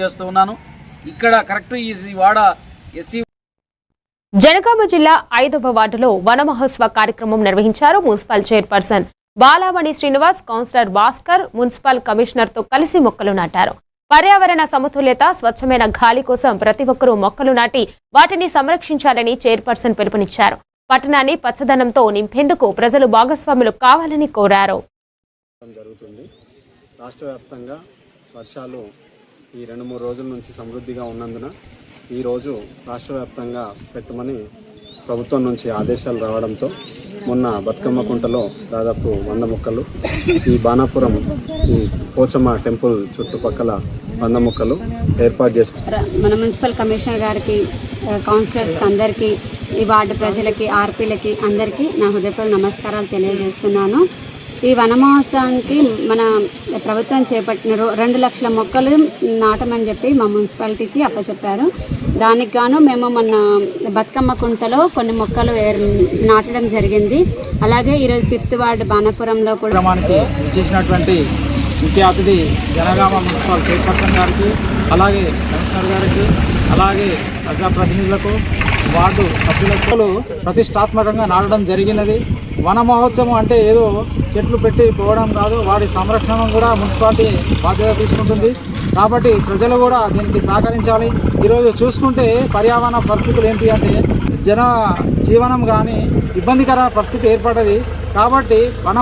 చేస్తూ ఉన్నాను. ఇక్కడ కరెక్ట్ ఈ వాడ ఎస్సీ జనగామ జిల్లా 5వ వార్డులో వన మహోత్సవ కార్యక్రమం నిర్వహించారు. Municipal chairperson Balamani Srinivas, councillor Bhaskar municipal commissioner తో కలిసి మొక్కలు నాటారు. పర్యావరణ సమతుల్యత, స్వచ్ఛమైన గాలి కోసం ప్రతి ఒక్కరూ మొక్కలు నాటి వాటిని సంరక్షించాలని చైర్పర్సన్ పిలుపునిచ్చారు. పట్టణాన్ని పచ్చదనంతో నింపేందుకు ప్రజలు భాగస్వాములు కావాలని కోరారు. రాష్ట్ర వ్యాప్తంగా వర్షాలు ఈ 2-3 రోజుల నుంచి సమృద్ధిగా ఉన్నందున ఈరోజు రాష్ట్ర వ్యాప్తంగా పెట్టమని ప్రభుత్వం నుంచి ఆదేశాలు రావడంతో మొన్న బతుకమ్మ కుంటలో దాదాపు 100 మొక్కలు, ఈ బాణాపురం ఈ పోచమ్మ టెంపుల్ చుట్టుపక్కల 100 మొక్కలు ఏర్పాటు చేసుకున్నారు. మన మున్సిపల్ కమిషనర్ గారికి, కౌన్సిలర్స్కి అందరికీ, ఈ వార్డు ప్రజలకి, ఆర్పీలకి అందరికీ నా హృదయపూర్వక నమస్కారాలు తెలియజేస్తున్నాను. ఈ వన మహోత్సవానికి మన ప్రభుత్వం చేపట్టిన 2 లక్షల మొక్కలు నాటమని చెప్పి మా మున్సిపాలిటీకి అప్పచెప్పారు. దానికి గాను మేము మొన్న బతుకమ్మ కుంటలో కొన్ని మొక్కలు నాటడం జరిగింది. అలాగే ఈరోజు 5th వార్డు బాణాపురంలో కూడా చేసినటువంటి ముఖ్య అతిథి జనగామ మున్సిపల్ చైర్పర్సన్ గారికి, అలాగే కమిషనర్ గారికి, అలాగే ప్రజాప్రతినిధులకు, వార్డు సభ్యులకు ప్రతిష్టాత్మకంగా నాటడం జరిగినది. వన మహోత్సవం అంటే ఏదో చెట్లు పెట్టి పోవడం కాదు, వాటి సంరక్షణ కూడా మున్సిపాలిటీ బాధ్యత తీసుకుంటుంది. కాబట్టి ప్రజలు కూడా దీనికి సహకరించాలి. ఈరోజు చూసుకుంటే పర్యావరణ పరిస్థితులు ఏంటి అంటే జన జీవనం కానీ ఇబ్బందికర పరిస్థితి ఏర్పడ్డది. కాబట్టి వన